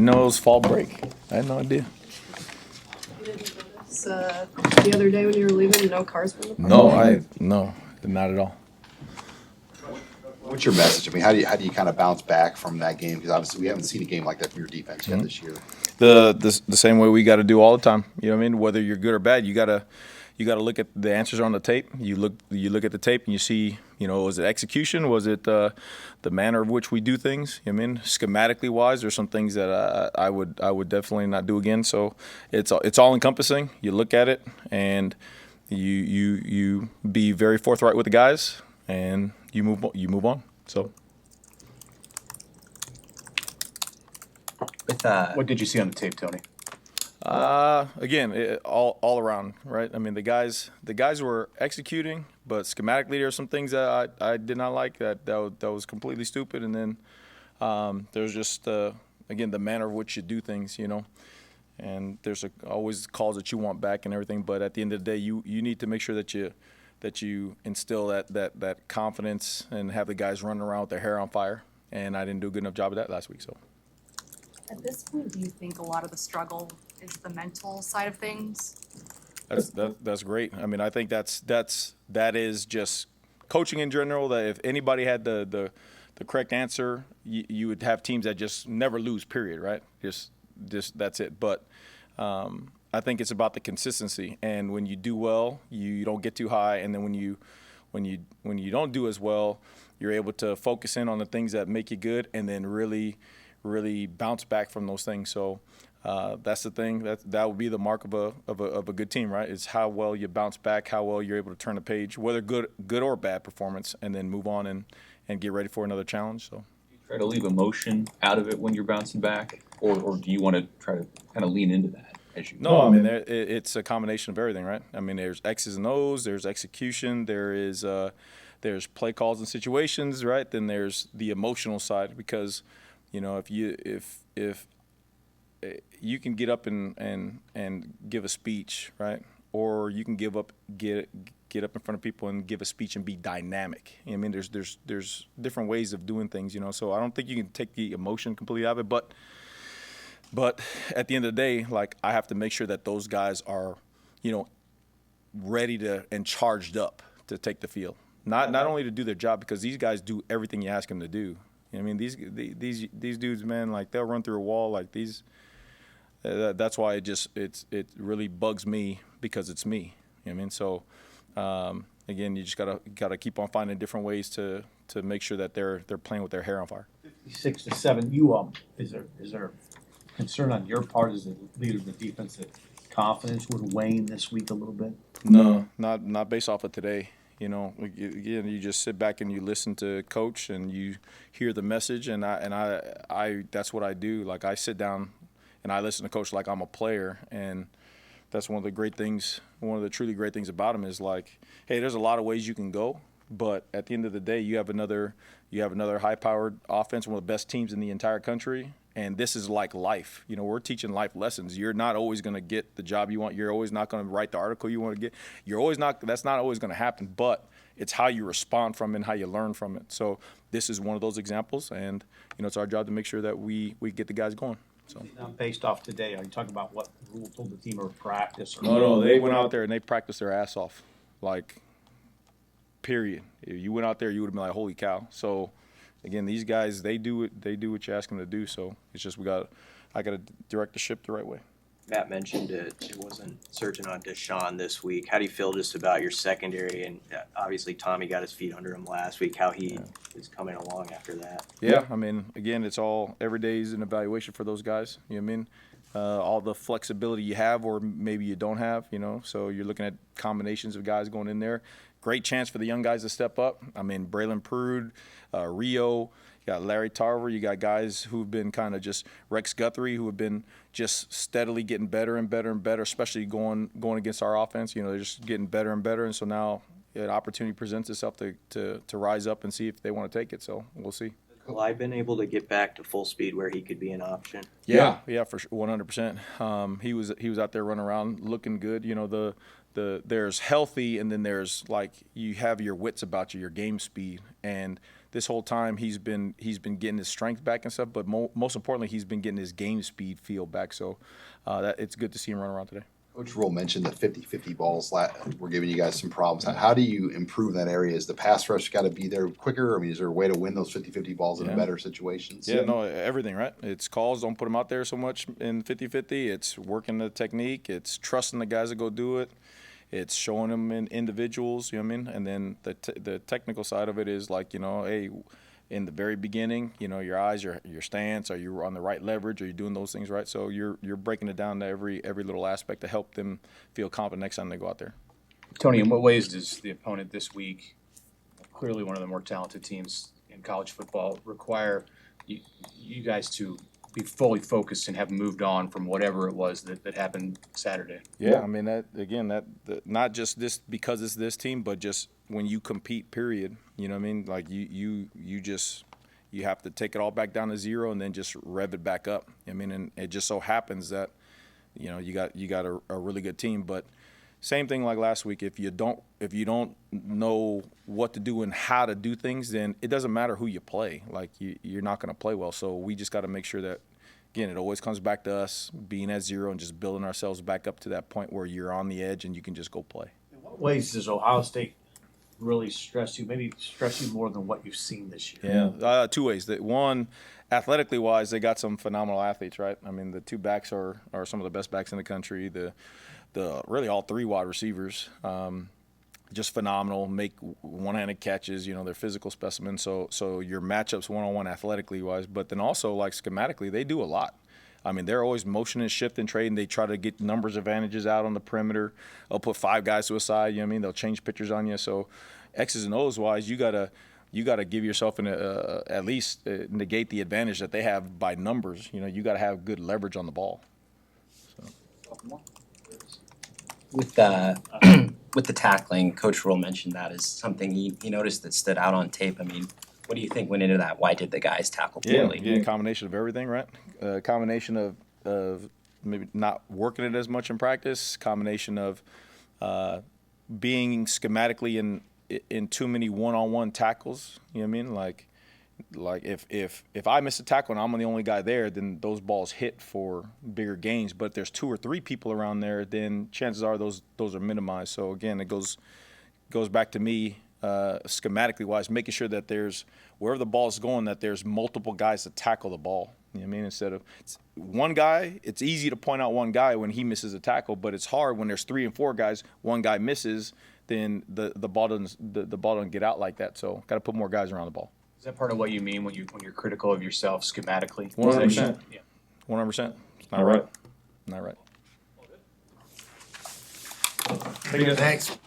No, it was fall break. I had no idea. You didn't notice the other day when you were leaving, no cars from the park? No, not at all. What's your message? I mean, how do you kind of bounce back from that game? Because obviously we haven't seen a game like that from your defense yet this year. The same way we got to do all the time. You know what I mean? Whether you're good or bad, you gotta look at the answers on the tape. You look at the tape and you see, was it execution? Was it the manner of which we do things? You know what I mean, schematically wise, there's some things that I would definitely not do again. So it's all encompassing. You look at it and you be very forthright with the guys and you move on. So. What did you see on the tape, Tony? Again, all around, right? I mean, the guys were executing, but schematically there are some things that I did not like that was completely stupid. And then there's just again the manner of which you do things, And there's always calls that you want back and everything, but at the end of the day, you need to make sure that you instill that confidence and have the guys running around with their hair on fire. And I didn't do a good enough job of that last week, so. At this point, do you think a lot of the struggle is the mental side of things? That's great. I mean, I think that is just coaching in general. That if anybody had the correct answer, you would have teams that just never lose. Period. Right? Just that's it. But I think it's about the consistency. And when you do well, you don't get too high. And then when you don't do as well, you're able to focus in on the things that make you good, and then really bounce back from those things. So that's the thing. That would be the mark of a good team, right? It's how well you bounce back, how well you're able to turn the page, whether good or bad performance, and then move on and get ready for another challenge. So. Do you try to leave emotion out of it when you're bouncing back, or do you want to try to kind of lean into that as you? No, I mean it's a combination of everything, right? I mean there's X's and O's, there's execution, there's play calls and situations, right? Then there's the emotional side because. If you can get up and give a speech, right? Or you can get up in front of people and give a speech and be dynamic. I mean, there's different ways of doing things, So I don't think you can take the emotion completely out of it, but at the end of the day, like I have to make sure that those guys are, ready to and charged up to take the field. Not only to do their job, because these guys do everything you ask them to do. I mean, these dudes, man, like they'll run through a wall like these. That's why it really bugs me because it's me. You know what I mean? So again, you just gotta keep on finding different ways to make sure that they're playing with their hair on fire. 56-7. Is there concern on your part as the leader of the defense that confidence would wane this week a little bit? No, not based off of today. Again, you just sit back and you listen to coach and you hear the message, and I that's what I do. Like I sit down and I listen to coach like I'm a player, and that's one of the truly great things about him is like, hey, there's a lot of ways you can go, but at the end of the day, you have another high-powered offense, one of the best teams in the entire country. And this is like life. We're teaching life lessons. You're not always going to get the job you want. You're always not going to write the article you want to get. That's not always going to happen, but it's how you respond from it and how you learn from it. So this is one of those examples, and, it's our job to make sure that we get the guys going. So. Based off today, are you talking about what Rule told the team or practice? Or No, they went out there and they practiced their ass off, like, period. If you went out there, you would have been like, holy cow. So. Again, these guys, they do what you ask them to do. So it's just I got to direct the ship the right way. Matt mentioned it wasn't surging on Deshaun this week. How do you feel just about your secondary? And obviously Tommy got his feet under him last week. How he is coming along after that? Yeah, I mean, again, it's all every day is an evaluation for those guys. You know what I mean? All the flexibility you have or maybe you don't have, So you're looking at combinations of guys going in there. Great chance for the young guys to step up. I mean, Braylon Prude, Rio, you got Larry Tarver, you got guys who've been kind of just Rex Guthrie, who have been just steadily getting better and better and better, especially going against our offense. They're just getting better and better, and so now an opportunity presents itself to rise up and see if they want to take it. So we'll see. Has Kalai been able to get back to full speed where he could be an option? Yeah, for sure, 100%. He was out there running around looking good. There's healthy, and then there's like you have your wits about you, your game speed, and this whole time he's been getting his strength back and stuff, but most importantly, he's been getting his game speed feel back. So that it's good to see him run around today. Coach Rule mentioned the 50-50 balls were giving you guys some problems. How do you improve that area? Is the pass rush got to be there quicker? I mean, is there a way to win those 50-50 balls in better situations? Yeah, no, everything, right? It's calls, don't put them out there so much in 50-50. It's working the technique. It's trusting the guys to go do it. It's showing them in individuals, you know what I mean? And then the technical side of it is like, hey, in the very beginning, your eyes, your stance, are you on the right leverage? Are you doing those things right? So you're breaking it down to every little aspect to help them feel confident next time they go out there. Tony, in what ways does the opponent this week, clearly one of the more talented teams in college football, require you guys to be fully focused and have moved on from whatever it was that happened Saturday? Yeah, I mean, not just this because it's this team, but just when you compete, period. You know what I mean? Like you have to take it all back down to zero and then just rev it back up. I mean, and it just so happens that you got a really good team, but same thing like last week. If you don't know what to do and how to do things, then it doesn't matter who you play. Like you're not going to play well. So we just got to make sure that, again, it always comes back to us being at zero and just building ourselves back up to that point where you're on the edge and you can just go play. In what ways does Ohio State really stress you? Maybe stress you more than what you've seen this year? Yeah, two ways. One, athletically wise, they got some phenomenal athletes, right? I mean, the two backs are some of the best backs in the country. The really all three wide receivers, just phenomenal. Make one-handed catches. They're physical specimens. So your matchups one-on-one athletically wise, but then also like schematically, they do a lot. I mean, they're always motioning, shifting, trading. They try to get numbers advantages out on the perimeter. They'll put 5 guys to a side. You know what I mean? They'll change pictures on you. So X's and O's wise, you gotta give yourself at least negate the advantage that they have by numbers. You got to have good leverage on the ball. So. With the tackling, Coach Rule mentioned that as something he noticed that stood out on tape. I mean, what do you think went into that? Why did the guys tackle poorly? Yeah, a combination of everything, right? A combination of maybe not working it as much in practice, combination of being schematically in too many one-on-one tackles. You know what I mean? Like if I miss a tackle and I'm the only guy there, then those balls hit for bigger gains. But if there's 2 or 3 people around there, then chances are those are minimized. So again, it goes back to me schematically wise, making sure that there's wherever the ball is going, that there's multiple guys to tackle the ball. You know what I mean? Instead of one guy, it's easy to point out one guy when he misses a tackle, but it's hard when there's 3 and 4 guys. One guy misses, then the ball doesn't get out like that. So got to put more guys around the ball. Is that part of what you mean when you're critical of yourself schematically? 100%. Yeah. 100%. It's not right. Not right. Thanks.